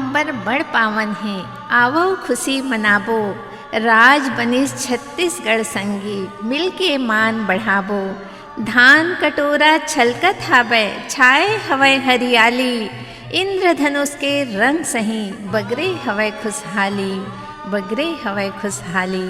नवंबर बड़ पावन है, आवो खुशी मनाबो। राज बनिस छत्तीसगढ़ संगी, मिलके मान बढ़ाबो। धान कटोरा छलकत हावय, छाए हवय हरियाली। इंद्रधनुष के रंग सही, बगरे हवय खुशहाली, बगरे हवय खुशहाली।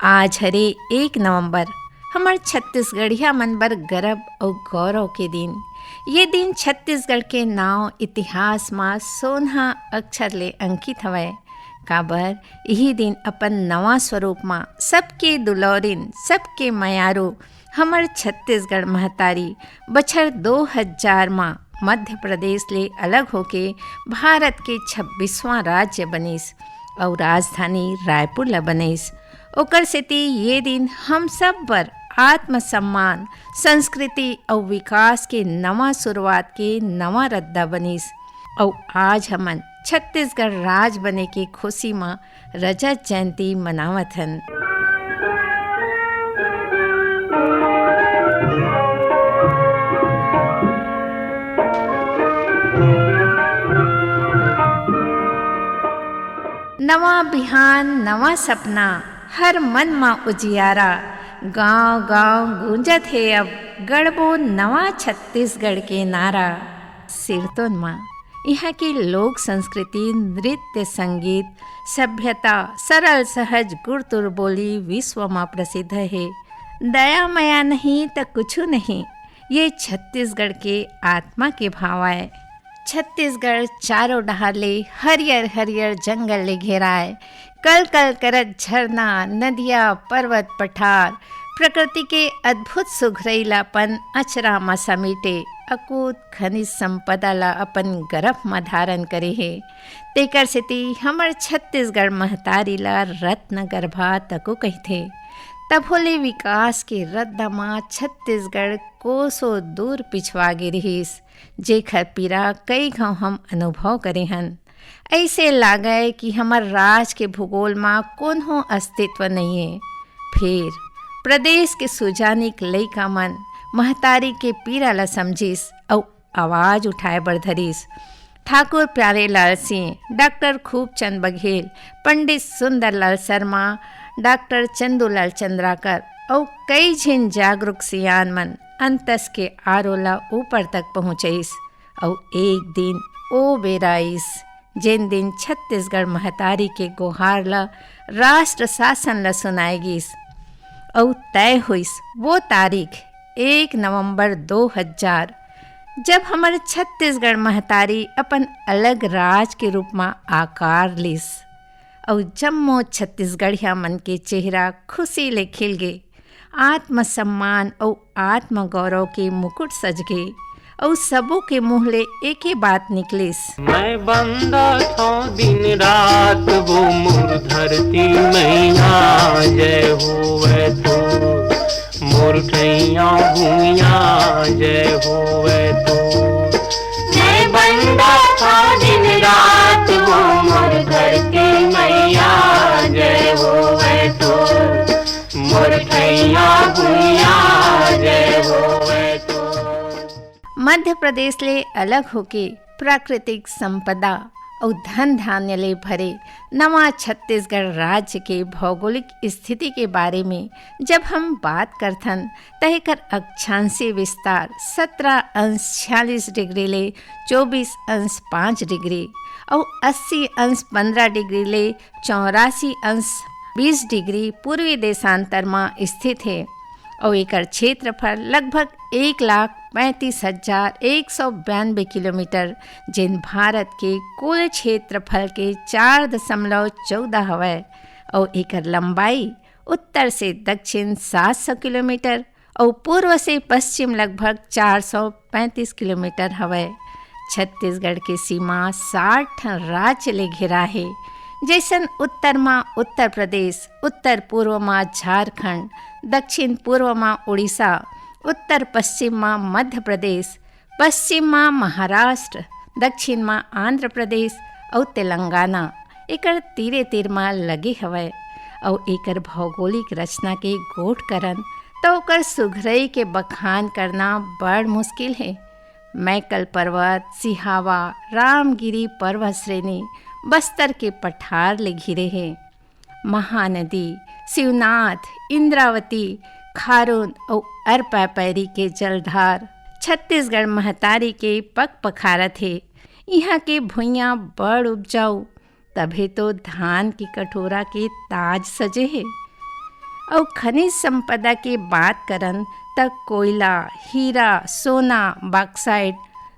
आज हरे 1 नवंबर हमार छत्तीसगढ़िया मन बर गर्व और गौरव के दिन। ये दिन छत्तीसगढ़ के नाव इतिहास में सोनहा अक्षर ले अंकित हवय। काबर यही दिन अपन नवा स्वरूप में सबके दुलौरिन, सबके मयारो हमर छत्तीसगढ़ महतारी बछर 2000 में मध्य प्रदेश ले अलग होके भारत के 26वां राज्य बनिस और राजधानी रायपुर ल बनिस। ओकर सेती ये दिन हम सब बर आत्मसम्मान, संस्कृति और विकास के नवा शुरुआत के नवा रद्दा बनिस। और आज हमन छत्तीसगढ़ राज बने के खुशी में रजत जयंती मनावत हन। नवा बिहान नवा सपना, हर मन में उजियारा। गांव गांव गूंजत है अब गढ़बो नवा छत्तीसगढ़ के नारा। सिरतोन माँ यहाँ की लोक संस्कृति, नृत्य, संगीत, सभ्यता, सरल सहज गुड़तुर बोली विश्व में प्रसिद्ध है। दया माया नहीं तो कुछ नहीं, ये छत्तीसगढ़ के आत्मा के भाव है। छत्तीसगढ़ चारों डहार ले हरियर हरियर जंगल ले घेराए। कल कल करत झरना, नदिया, पर्वत, पठार, प्रकृति के अद्भुत सुघरैलापन अचरा में समेटे अकूत खनिज संपदा ला अपन गर्भ में धारण करे है। तेकर सेती हमर छत्तीसगढ़ महतारी ला रत्न गर्भा तको कहथे। तब होले विकास के रद्दा माँ छत्तीसगढ़ कोसों दूर पिछवा गे रहिस, जेखर पीरा कई घाव हम अनुभव करे हन। ऐसे लागे कि हमर राज के भूगोल में कोनो अस्तित्व नहीं है। फिर प्रदेश के सुजानिक लइका मन महतारी के पीरा ला समझिस और आवाज उठाए बर धरिस। ठाकुर प्यारेलाल सिंह, डॉक्टर खूबचंद बघेल, पंडित सुंदरलाल शर्मा, डॉक्टर चंदूलाल चंद्राकर और कई झिन जागरूक सियान मन अंतस के आरोला ऊपर तक पहुँचइस। और एक दिन ओ बेराइस जिन दिन छत्तीसगढ़ महतारी के गुहार ला राष्ट्र शासन ला सुनाएगिस। और तय हुईस वो तारीख 1 नवंबर 2000, जब हमारे छत्तीसगढ़ महतारी अपन अलग राज के रूप में आकार लिस। और जम्मो छत्तीसगढ़िया मन के चेहरा खुशी ले खिल गे, आत्मसम्मान और आत्मगौरव के मुकुट सज गए। और सबों के मुँह ले एक ही बात निकलिस, मैं बंदा था दिन रात वो मोर धरती मैया जय होवे तो, मोर ठैया भूया जय होवे तो। मैं बंदा था दिन रात वो मोर धरती मैया जय होवे तो, मोर ठैया भूया जय होवे तो। मध्य प्रदेश ले अलग होके प्राकृतिक संपदा और धन धान्य ले भरे नवा छत्तीसगढ़ राज्य के भौगोलिक स्थिति के बारे में जब हम बात करथन तह कर अक्षांशीय विस्तार 17°46 ले 24°5 और 80°15 ले 84°20 पूर्वी देशांतर में स्थित है। और एकर क्षेत्रफल लगभग 1,35,192 किलोमीटर, जिन भारत के कुल क्षेत्रफल के 4.14 हवय। और एकर लंबाई उत्तर से दक्षिण 700 किलोमीटर और पूर्व से पश्चिम लगभग 435 किलोमीटर हवय। छत्तीसगढ़ के सीमा 60 राज्य ले घिरा है, जैसन उत्तर में उत्तर प्रदेश, उत्तर पूर्व में झारखंड, दक्षिण पूर्व में उड़ीसा, उत्तर पश्चिम में मध्य प्रदेश, पश्चिम में महाराष्ट्र, दक्षिण में आंध्र प्रदेश और तेलंगाना एकर तीरे तीर में लगे हवय। और एकर भौगोलिक रचना के गोठ करन तो ओकर सुघरई के बखान करना बड़ मुश्किल है। मैकल पर्वत, सिहावा, रामगिरी पर्वत श्रेणी बस्तर के पठार ले घिरे हैं। महानदी, शिवनाथ, इंद्रावती, खारून और अरपापैरी के जलधार छत्तीसगढ़ महतारी के पग पखारत है। यहाँ के भुइयाँ बड़ उपजाऊ, तभे तो धान की कटोरा के ताज सजे है। और खनिज संपदा के बात करन तक कोयला, हीरा, सोना, बॉक्साइट,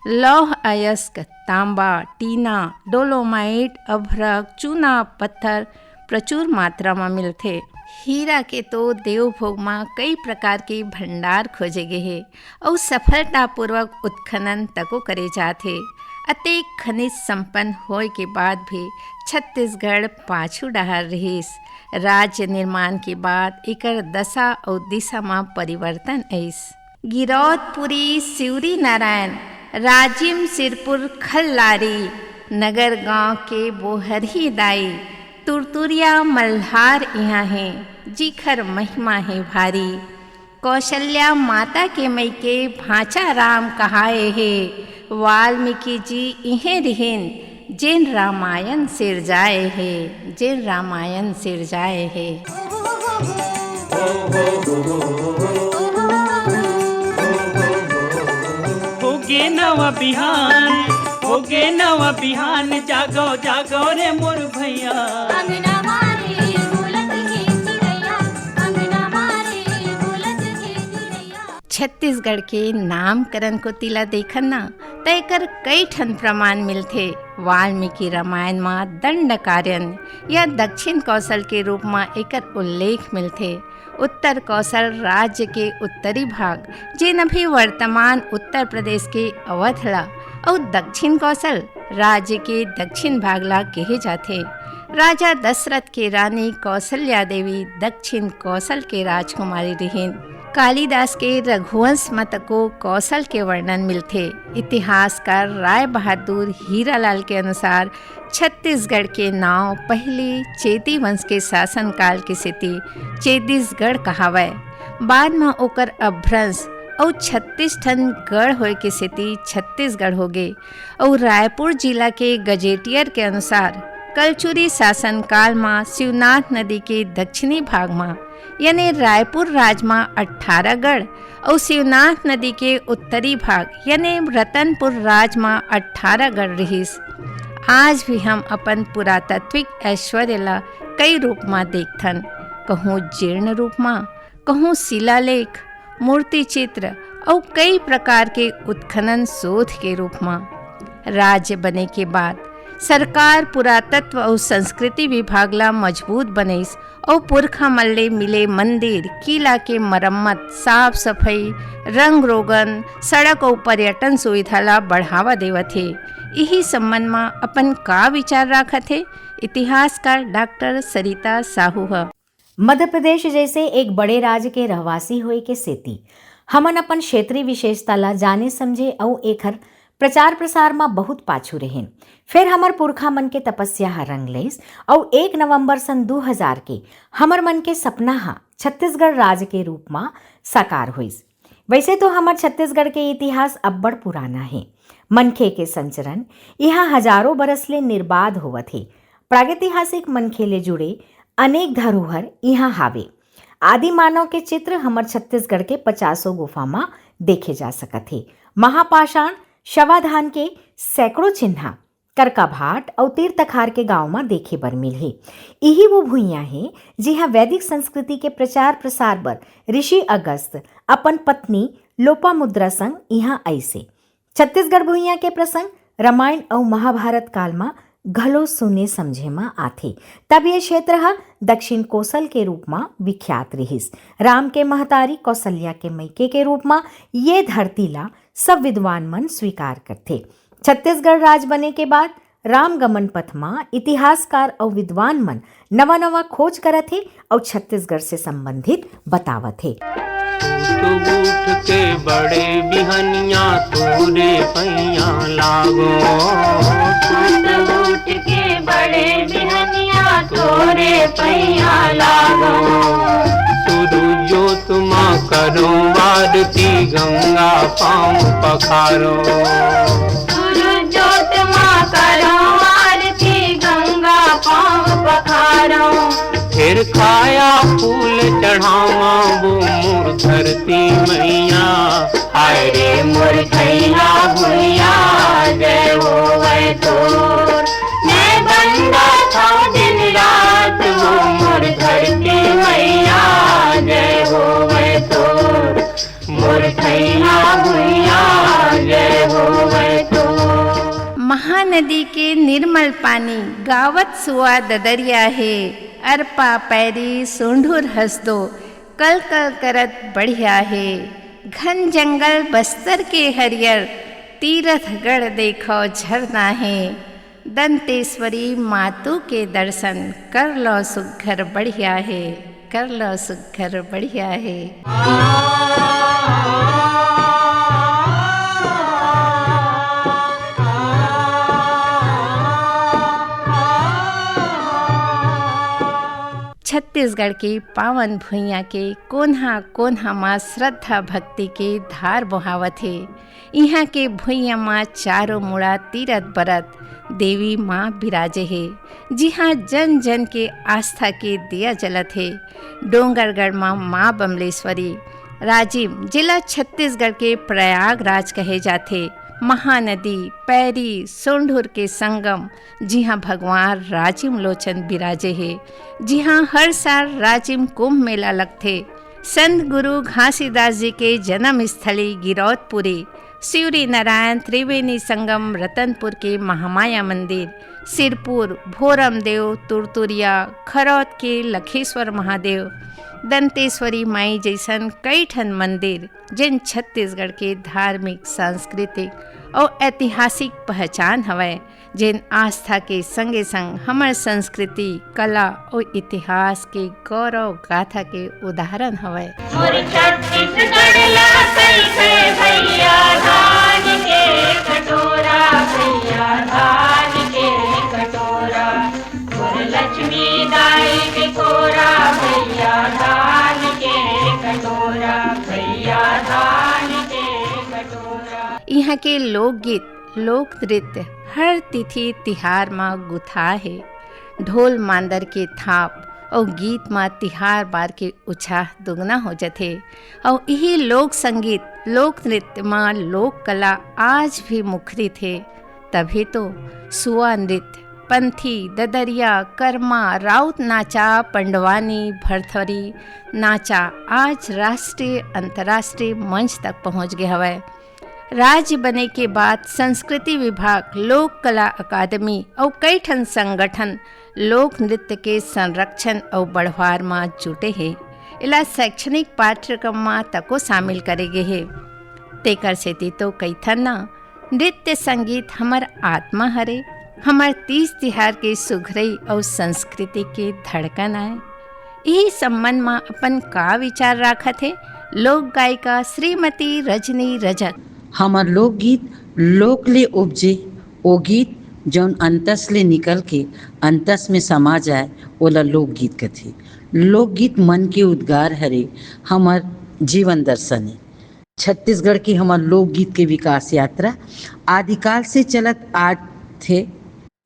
लौह अयस्क, तांबा, टीना, डोलोमाइट, अभ्रक, चूना पत्थर प्रचुर मात्रा में मिलते। हीरा के तो देवभोग में कई प्रकार के भंडार खोजे गए हैं और सफलतापूर्वक उत्खनन तको करे जाते। अतेक खनिज संपन्न होए के बाद भी छत्तीसगढ़ पाछू डहर रहीस। राज्य निर्माण के बाद एकर दशा और दिशा में परिवर्तन आइस। गिरौदपुरी, सिवरी नारायण, राजिम, सिरपुर, खल्लारी, नगर गांव के बोहरही दाई, तुरतुरिया, मल्हार यहाँ हैं, जिखर महिमा है भारी। कौशल्या माता के मई के भांचा राम कहाए है, वाल्मीकि जी इहें रिहिन, जिन रामायण सिरजाए है, जिन रामायण सिरजाए है। होगे नवा बिहान, होगे नवा बिहान, जागो जागो रे मोर भैया। अंगना मारे बोलत है चिड़ैया, अंगना मारे बोलत है चिड़ैया। छत्तीसगढ़ के नामकरण को तिला देखन ना त एकर कई ठन प्रमाण मिलथे। वाल्मीकि रामायण में दंडकारण्य या दक्षिण कौशल के रूप में एकर उल्लेख मिलथे। उत्तर कौशल राज्य के उत्तरी भाग जेन अभी वर्तमान उत्तर प्रदेश के अवध ला और दक्षिण कौशल राज्य के दक्षिण भाग ला कहे जाथे। राजा दशरथ के रानी कौशल्या देवी दक्षिण कौशल के राजकुमारी रहीन। कालिदास के रघुवंश मत को कौशल के वर्णन मिलथे। इतिहासकार राय बहादुर हीरालाल के अनुसार छत्तीसगढ़ के नाव पहले चेदी वंश के शासनकाल के सेती चेदीसगढ़ कहावै। बाद में ओकर अपभ्रंश और 36 ठन गढ़ होए के सेती छत्तीसगढ़ हो गए। और रायपुर जिला के गजेटियर के अनुसार कलचुरी शासनकाल में शिवनाथ नदी के दक्षिणी भाग में यानी रायपुर राज में 18 गढ़ और शिवनाथ नदी के उत्तरी भाग यानी रतनपुर राज में 18 गढ़ रहीस। आज भी हम अपन पुरातात्विक ऐश्वर्य ला कई रूप में देखथन, कहूँ जीर्ण रूप में, कहूँ शिलालेख, मूर्ति चित्र और कई प्रकार के उत्खनन शोध के रूप में। राज्य बने के बाद सरकार पुरातत्व और संस्कृति विभाग ला मजबूत बनेस और पुरखा मल्ले मिले मंदिर, किला के मरम्मत, साफ सफाई, रंग रोगन, सड़क और पर्यटन सुविधा ला बढ़ावा देवत है। यही संबंध में अपन का विचार रखत है इतिहासकार डॉक्टर सरिता साहू है। मध्य प्रदेश जैसे एक बड़े राज्य के रहवासी होए के सेती हमन अपन क्षेत्रीय विशेषता ला जाने समझे और एकर प्रचार प्रसार में बहुत पाछू रहें। फिर हमर पुरखा मन के तपस्या हा रंग लेस और 1 नवंबर सन 2000 के हमर मन के सपना हा छत्तीसगढ़ राज्य के रूप में साकार हुईस। वैसे तो हमर छत्तीसगढ़ के इतिहास अब्बड़ पुराना है। मनखे के संचरण यहाँ हजारों बरस ले निर्बाध होवत है। प्रागैतिहासिक मनखे ले जुड़े अनेक धरोहर यहाँ हावे। आदि मानव के चित्र हमर छत्तीसगढ़ के 50 गुफा में देखे जा सकत है। महापाषाण शवाधान के सैकड़ों चिन्ह करकाभाट और तीर्थखार के गांव में देखे बर मिले। यही वो भूइयां हैं जिहाँ वैदिक संस्कृति के प्रचार प्रसार बर ऋषि अगस्त अपन पत्नी लोपामुद्रा संग यहाँ ऐसे। छत्तीसगढ़ भूइयां के प्रसंग रामायण और महाभारत काल में घलो सुने समझे में आथे। तब ये क्षेत्र हा दक्षिण कौशल के रूप में विख्यात रहिस। राम के महतारी कौशल्या के मैके के रूप में ये धरती ला सब विद्वान मन स्वीकार करते। छत्तीसगढ़ राज बने के बाद रामगमन पथ में इतिहासकार और विद्वान मन नवा नवा खोज करत थे और छत्तीसगढ़ से संबंधित बतावत थे। उठ के बड़े बिहनिया तोरे पैया लागो, उठ के बड़े बिहनिया तोरे पैया लागो सूरजो तुमा करो आरती गंगा पाँव पखारो सूरजोत माँ करो आरती गंगा पाँव पखारो फिर खाया फूल चढ़ावा वो मोर धरती मैया हाय रे मोर भैया भैया जय हो वै तोर मैं बंदा था दिन रात वो मोर धरती मैया जय हो वै तोर मोर भैया भैया जय हो वै तोर। महानदी के निर्मल पानी गावत सुआ ददरिया है, अरपा पैरी सोंढुर हंस दो कल कल करत बढ़िया है। घन जंगल बस्तर के हरियर तीर्थगढ़ देखो झरना है। दंतेश्वरी मातू के दर्शन कर लो सुघर बढ़िया है, कर लो सुघर बढ़िया है। छत्तीसगढ़ की पावन भुइयाँ के कोन्हा कोन्हा माँ श्रद्धा भक्ति के धार बहावत है। यहाँ के भुइयाँ माँ चारों मुड़ा तीरथ बरत देवी माँ विराजे है। जी हाँ, जन जन के आस्था के दिया जलत है। डोंगरगढ़ माँ बमलेश्वरी राजिम जिला छत्तीसगढ़ के प्रयागराज कहे जाते। महानदी पैरी सोंढुर के संगम, जी हाँ भगवान राजिम लोचन विराजे है। जी हाँ, हर साल राजिम कुंभ मेला लगते। संत गुरु घासीदास जी के जन्म स्थली गिरौदपुरी, शिवरी नारायण त्रिवेणी संगम रतनपुर के महामाया मंदिर, सिरपुर भोरमदेव तुरतुरिया, खरौद के लखेश्वर महादेव, दंतेश्वरी माई जैसन कई ठन मंदिर जिन छत्तीसगढ़ के धार्मिक सांस्कृतिक और ऐतिहासिक पहचान हवै, जिन आस्था के संगे संग हमार संस्कृति कला और इतिहास के गौरव गाथा के उदाहरण हवै। मोर छत्तीसगढ़ ला कैसे भैया धान के कटोरा, भैया धान के कटोरा, मोर लक्ष्मी दाई बिकोरा, भैया धान के कटोरा, भैया धान के कटोरा। यहाँ के लोकगीत लोक नृत्य हर तिथि तिहार में गुथा है। ढोल मांदर के थाप और गीत में तिहार बार के उत्साह दुगना हो जाते। और यही लोक संगीत लोक नृत्य में लोक कला आज भी मुखरित है। तभी तो सुआ नृत्य, पंथी, ददरिया, कर्मा, राउत नाचा, पंडवानी, भरथरी नाचा आज राष्ट्रीय अंतर्राष्ट्रीय मंच तक पहुँच गए हवै। राज्य बने के बाद संस्कृति विभाग, लोक कला अकादमी और कई ठन संगठन लोक नृत्य के संरक्षण और बढ़वार में जुटे हैं। इला शैक्षणिक पाठ्यक्रम में तको शामिल करे गए है। तेकर सेती तो कई ठन न नृत्य संगीत हमार आत्मा हरे, हमार तीज तिहार के सुघरई और संस्कृति के धड़कन आए। यही संबंध में अपन का विचार राखत है लोक गायिका श्रीमती रजनी रजक। हमार लोकगीत लोक ले उपजे ओ गीत जौन अंतस ले निकल के अंतस में समा जाए ओला लोकगीत कथे। लोकगीत मन के उद्गार हरे, हमार जीवन दर्शन है। छत्तीसगढ़ की हमार लोकगीत के विकास यात्रा आदिकाल से चलत आठ थे,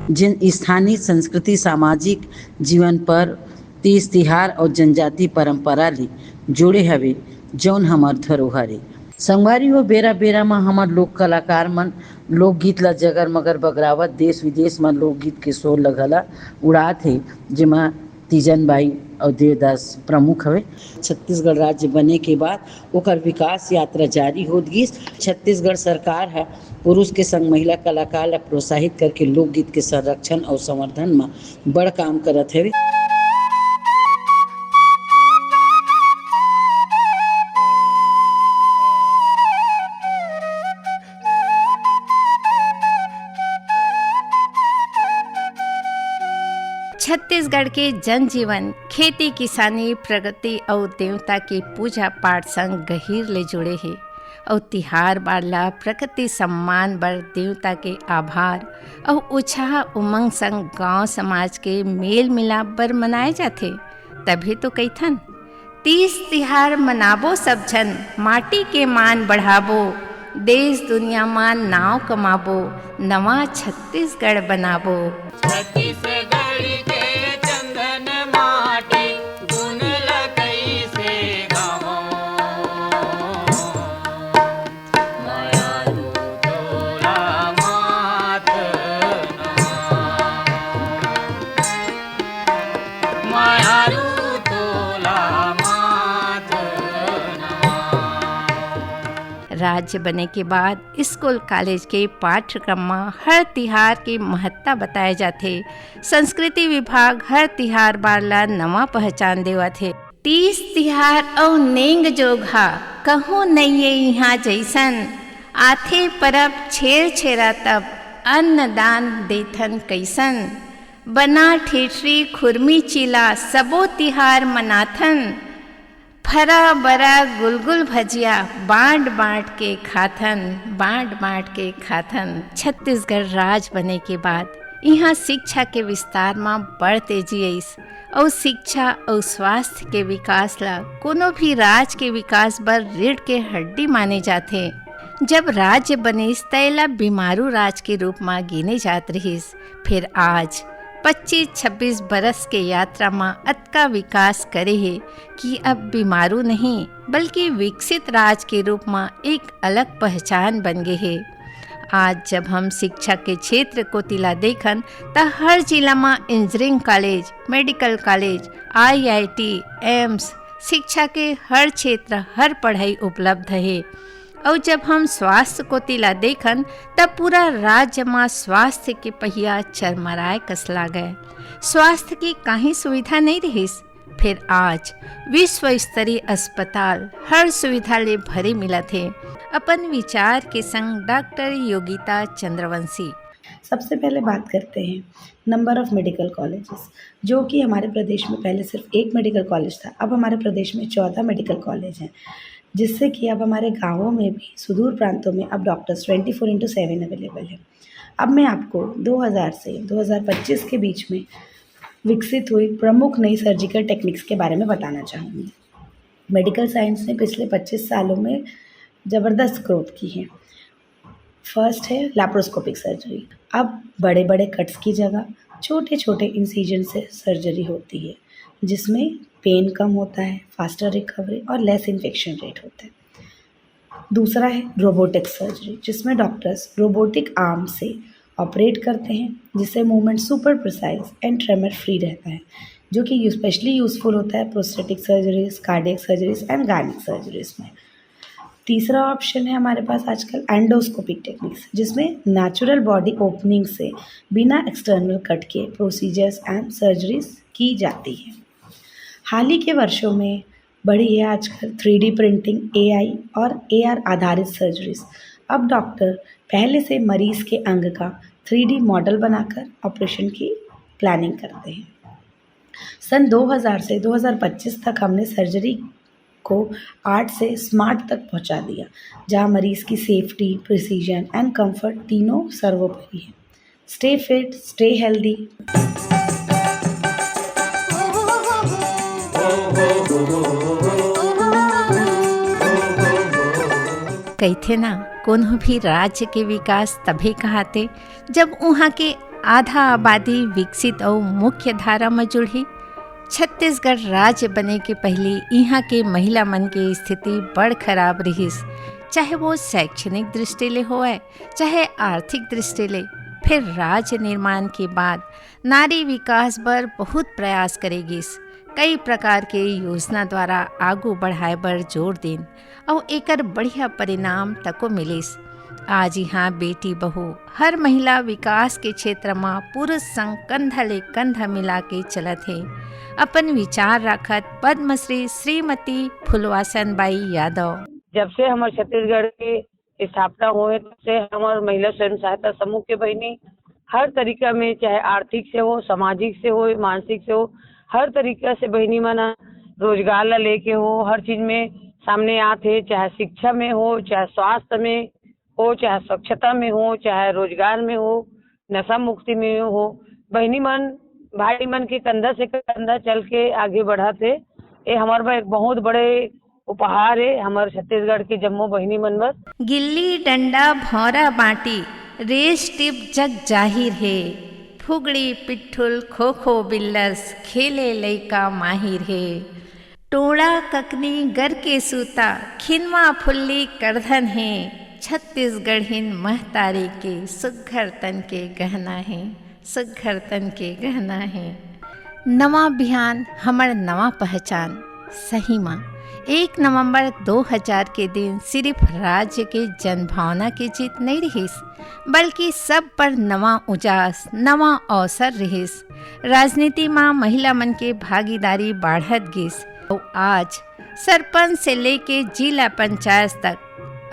जिन स्थानीय संस्कृति सामाजिक जीवन पर तीज तिहार और जनजाति परंपरा ले जुड़े हवे, जौन हमार धरोहर है। संगवारी हो बेरा बेरा में हमार लोक कलाकार मन लोकगीत ला जगर मगर बगरावत देश विदेश में लोकगीत के शोर लगला उड़ात है, जिमा तीजन बाई और देवदास प्रमुख हवे। छत्तीसगढ़ राज्य बने के बाद ओकर विकास यात्रा जारी होत गिस। छत्तीसगढ़ सरकार है पुरुष के संग महिला कलाकार ला प्रोत्साहित करके लोकगीत के संरक्षण और संवर्धन में बड़ काम करत है। छत्तीसगढ़ के जनजीवन खेती किसानी प्रगति और देवता के पूजा पाठ संग गहीर ले जुड़े है। और तिहार बारला प्रकृति सम्मान बर देवता के आभार और उत्साह उमंग संग गांव समाज के मेल मिलाप बर मनाए जाते। तभी तो कईथन 30 तिहार मनाबो सब झन, माटी के मान बढ़ाबो, देश दुनिया मान नाव कमाबो, नवा छत्तीसगढ़ बनाबो। छत्तीसगढ़ के चंदन माटी गुण लगई से गावो, मायारू तोला मात मायारू तोला मात। राज्य बने के बाद स्कूल कॉलेज के पाठ्यक्रम में हर तिहार की महत्ता बताए जाते। संस्कृति विभाग हर तिहार बारला नवा पहचान देवा थे। 30 तिहार और नेंग जोघा कहूँ नहीं यहाँ जैसन, आथे परब छेर छेरा तब अन्नदान देथन कैसन। बना ठेठरी खुरमी चिला सबो तिहार मनाथन, फरा बरा गुलगुल भजिया बांट बांट के खाथन, बांट बांट के खाथन। छत्तीसगढ़ राज बने के बाद यहाँ शिक्षा के विस्तार में बड़ तेजी आईस और शिक्षा और स्वास्थ्य के विकास ला कोनो भी राज के विकास बर रीढ़ के हड्डी माने जाते। जब राज्य बनिस तैला बीमारू राज के रूप में गिने जात रहिस। फिर आज 25-26 बरस के यात्रा में अतका विकास करे है कि अब बीमारू नहीं बल्कि विकसित राज के रूप में एक अलग पहचान बन गए है। आज जब हम शिक्षा के क्षेत्र को तिला देखन त हर जिला में engineering college, medical college, IIT, AIIMS, शिक्षा के हर क्षेत्र हर पढ़ाई उपलब्ध है। और जब हम स्वास्थ्य को तिला देखन तब पूरा राज्य में स्वास्थ्य के पहिया चरमराए कसला गए। स्वास्थ्य की काहीं सुविधा नहीं रही। फिर आज विश्व स्तरीय अस्पताल हर सुविधा ले भरे मिला थे। अपन विचार के संग डॉक्टर योगिता चंद्रवंशी। सबसे पहले बात करते हैं नंबर ऑफ़ मेडिकल कॉलेजेस, जो कि हमारे प्रदेश में पहले सिर्फ एक मेडिकल कॉलेज था, अब हमारे प्रदेश में 14 मेडिकल कॉलेज हैं, जिससे कि अब हमारे गांवों में भी सुदूर प्रांतों में अब डॉक्टर्स 24/7 अवेलेबल है। अब मैं आपको 2000 से 2025 के बीच में विकसित हुई प्रमुख नई सर्जिकल टेक्निक्स के बारे में बताना चाहूँगी। मेडिकल साइंस ने पिछले 25 सालों में ज़बरदस्त ग्रोथ की है। फर्स्ट है लैप्रोस्कोपिक सर्जरी। अब बड़े बड़े कट्स की जगह छोटे छोटे इंसिजन से सर्जरी होती है, जिसमें पेन कम होता है, फास्टर रिकवरी और लेस इन्फेक्शन रेट होता है। दूसरा है रोबोटिक सर्जरी, जिसमें डॉक्टर्स रोबोटिक आर्म से ऑपरेट करते हैं, जिससे movement super precise and tremor free रहता है, जो कि स्पेशली यूज़फुल होता है prosthetic surgeries, cardiac surgeries and gynaec surgeries में। तीसरा ऑप्शन है हमारे पास आजकल एंडोस्कोपिक टेक्निक्स, जिसमें नेचुरल बॉडी ओपनिंग से बिना एक्सटर्नल कट के प्रोसीजर्स एंड सर्जरीज की जाती है। हाल ही के वर्षों में बढ़ी है आजकल 3D प्रिंटिंग, AI और AR आधारित सर्जरीज। अब डॉक्टर पहले से मरीज़ के अंग का 3D मॉडल बनाकर ऑपरेशन की प्लानिंग करते हैं। सन 2000 से 2025 तक हमने सर्जरी को आर्ट से स्मार्ट तक पहुंचा दिया, जहां मरीज़ की सेफ्टी, प्रिसीजन एंड कंफर्ट तीनों सर्वोपरि है। Stay fit, stay healthy. कहते ना, कोनो भी राज्य के विकास तभी कहते जब वहाँ के आधा आबादी विकसित और मुख्य धारा में जुड़ी। छत्तीसगढ़ राज्य बने के पहले यहाँ के महिला मन की स्थिति बड़ खराब रही, चाहे वो शैक्षणिक दृष्टि ले होए चाहे आर्थिक दृष्टि ले। फिर राज्य निर्माण के बाद नारी विकास बर बहुत प्रयास करेगी। कई प्रकार के योजना द्वारा आगू बढ़ाए बर जोर देन और एकर बढ़िया परिणाम तको मिलिस। आज यहाँ बेटी बहू हर महिला विकास के क्षेत्र में पुरुष संग कंधा ले कंधा मिला के चलत है। अपन विचार रखत पद्मश्री श्रीमती फुलवासन बाई यादव। जब से हमारे छत्तीसगढ़ की स्थापना हुए तब से हमारे महिला स्वयं सहायता समूह के बहनी हर तरीका में, चाहे आर्थिक से हो, सामाजिक से हो, मानसिक से हो, हर तरीका से बहनी मना रोजगार ला लेके हो, हर चीज में सामने आते, चाहे शिक्षा में हो, चाहे स्वास्थ्य में हो, चाहे स्वच्छता में हो, चाहे रोजगार में हो, नशा मुक्ति में हो। बहनी मन भाई मन के कंधा से कंधा चल के आगे बढ़ाते। ये हमारे एक बहुत बड़े उपहार है हमारे छत्तीसगढ़ की जम्मू बहनी मन बर। गिल्ली डंडा भौरा बाटी रेस टिप जग जाहिर है, फुगड़ी पिट्ठुल खो खो बिल्लस खेले लइका माहिर है। टोड़ा ककनी गर के सूता खिनवा फुल्ली करधन है, छत्तीसगढ़िन महतारी के सुघर तन के गहना है, सुघर तन के गहना है। नवा बिहान हमर नवा पहचान। सही माँ 1 नवंबर 2000 के दिन सिर्फ राज्य के जनभावना की जीत नहीं रहीस, बल्कि सब पर नवा उजास नवा अवसर रहीस। राजनीति में महिला मन के भागीदारी बढ़त गिस और आज सरपंच से लेके जिला पंचायत तक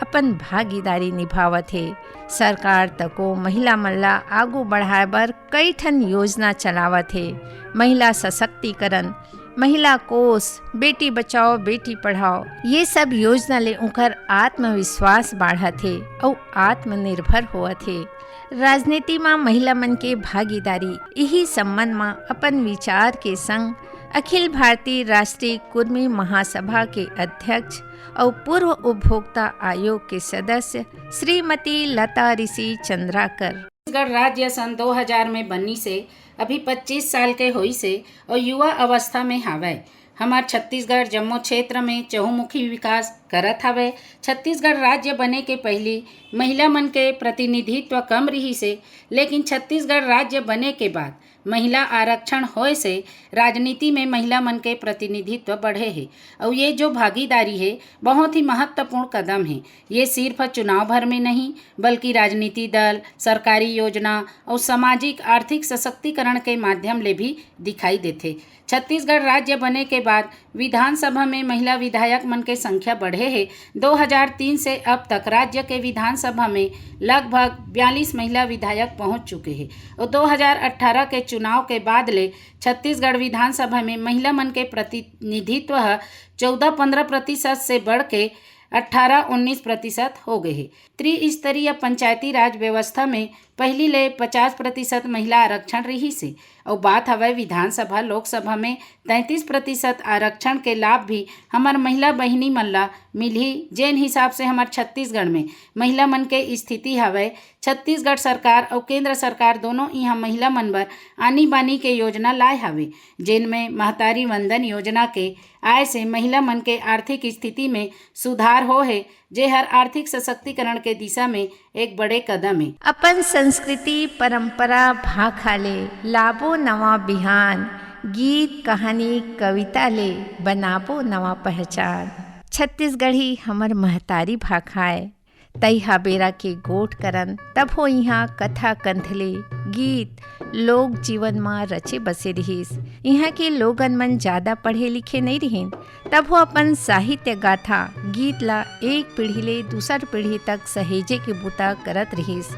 अपन भागीदारी निभावत है। सरकार तको महिला मन ला आगू बढ़ाए बर कई ठन योजना चलावत है। महिला सशक्तिकरण, महिला कोष, बेटी बचाओ बेटी पढ़ाओ, ये सब योजना ले उनकर आत्मविश्वास बढ़त है और आत्मनिर्भर होवत है। राजनीति में महिला मन के भागीदारी यही संबंध में अपन विचार के संग अखिल भारतीय राष्ट्रीय कुर्मी महासभा के अध्यक्ष और पूर्व उपभोक्ता आयोग के सदस्य श्रीमती लता ऋषि चंद्राकर। छत्तीसगढ़ राज्य सन 2000 में बनी से अभी 25 साल के होई से और युवा अवस्था में हावय। हमार छत्तीसगढ़ जम्मू क्षेत्र में चहुमुखी विकास करत हवे। छत्तीसगढ़ राज्य बने के पहली महिला मन के प्रतिनिधित्व कम रही से, लेकिन छत्तीसगढ़ राज्य बने के बाद महिला आरक्षण होए से राजनीति में महिला मन के प्रतिनिधित्व बढ़े है और ये जो भागीदारी है बहुत ही महत्वपूर्ण कदम है। ये सिर्फ चुनाव भर में नहीं बल्कि राजनीति दल, सरकारी योजना और सामाजिक आर्थिक सशक्तिकरण के माध्यम ले भी दिखाई देते। छत्तीसगढ़ राज्य बने के बाद विधानसभा में महिला विधायक मन के संख्या बढ़े है। 2003 से अब तक राज्य के विधानसभा में लगभग 42 महिला विधायक पहुंच चुके हैं और 2018 के चुनाव के बाद ले छत्तीसगढ़ विधानसभा में महिला मन के प्रतिनिधित्व 14-15% से बढ़ के 18-19% हो गए हैं। त्रिस्तरीय पंचायती राज व्यवस्था में पहली ले 50% महिला आरक्षण रही से और बात हवे विधानसभा लोकसभा में 33% आरक्षण के लाभ भी हमार महिला बहिनी मन ला मिली। जेन हिसाब से हमार छत्तीसगढ़ में महिला मन के स्थिति हवे, छत्तीसगढ़ सरकार और केंद्र सरकार दोनों यहाँ महिला मन बर आनी बानी के योजना लाए हवे, जेन में महतारी वंदन योजना के आय से महिला मन के आर्थिक स्थिति में सुधार हो है, जे हर आर्थिक सशक्तिकरण के दिशा में एक बड़े कदम है। अपन संस्कृति परंपरा भाखा ले लाबो नवा बिहान, गीत कहानी कविता ले बनाबो नवा पहचान। छत्तीसगढ़ी हमर महतारी भाखाए तैहा बेरा के गोठ करन, तब हो यहाँ कथा कंथले गीत लोक जीवन में रचे बसे रहीस। यहाँ के लोगन मन ज़्यादा पढ़े लिखे नहीं रहीन, तब हो अपन साहित्य गाथा गीत ला एक पीढ़ी ले दूसर पीढ़ी तक सहेजे के बूता करत रहीस।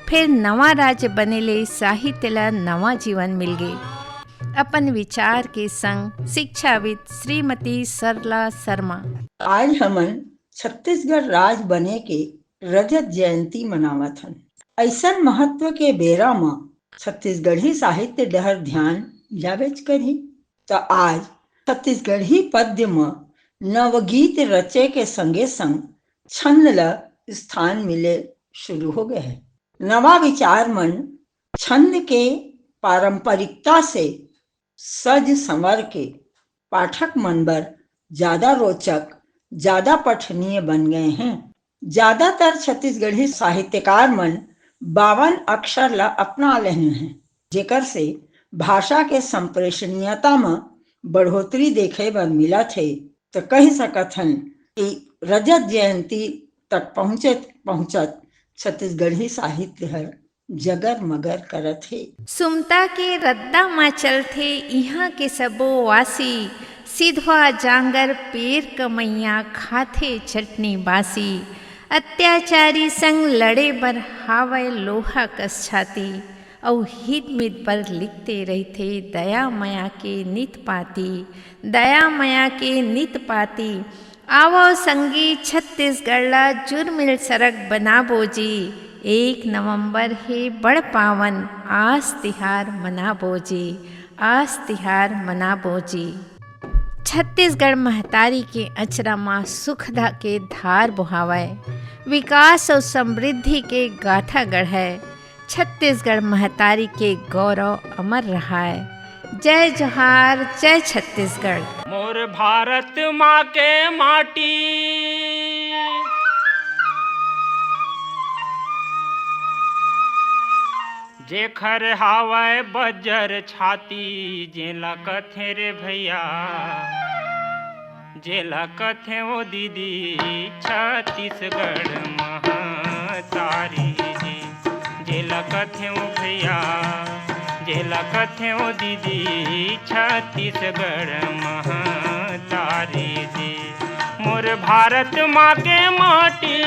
फिर नवा राज्य बने ले साहित्य ला नवा जीवन मिल गए। अपन विचार के संग शिक्षाविद श्रीमती सरला शर्मा। आज हमन छत्तीसगढ़ राज बने के रजत जयंती मनावत हन। ऐसन महत्व के बेरा में छत्तीसगढ़ी साहित्य डहर ध्यान जावेच करही तो आज छत्तीसगढ़ी पद्य में नवगीत रचे के संगे संग छंद ला स्थान मिले शुरू हो गए है। नवा विचार मन छंद के पारंपरिकता से सज संवर के पाठक मन बर ज्यादा रोचक, ज्यादा पठनीय बन गए हैं। ज्यादातर छत्तीसगढ़ी साहित्यकार मन 52 अक्षर ला अपना लेने हैं, जेकर से भाषा के संप्रेषणीयता में बढ़ोतरी देखे बर मिला थे। तो कह सकत हन कि रजत जयंती तक पहुंचत छत्तीसगढ़ी साहित्य हर जगर मगर करत है। सुमता के रद्दा मा चलथे यहाँ के सबो वासी, सिधवा जांगर पेर कमैया खाथे चटनी बासी। अत्याचारी संग लड़े बर हावय लोहा कस छाती, और हित मित पर लिखते रहते दया माया के नित पाती, दया माया के नित पाती। आवो संगी छत्तीसगढ़ ला जुर्मिल सरग बनाबो जी। 1 नवंबर हे बड़ पावन आस तिहार मनाबो जी, आस तिहार मनाबो जी। छत्तीसगढ़ महतारी के अचरा माँ सुखदा के धार बुहावै, विकास और समृद्धि के गाथा गढ़ै। छत्तीसगढ़ महतारी के गौरव अमर रहा है। जय जोहार, जय छत्तीसगढ़। मोर भारत माँ के माटी जेखर हावय बजर छाती, जेला कथे रे भैया, जेला कथे ओ दीदी छत्तीसगढ़ महतारी जी। जेला कथे ओ भैया, जेला कथे ओ दीदी छत्तीसगढ़ महतारी जी। मोर भारत माँ के माटी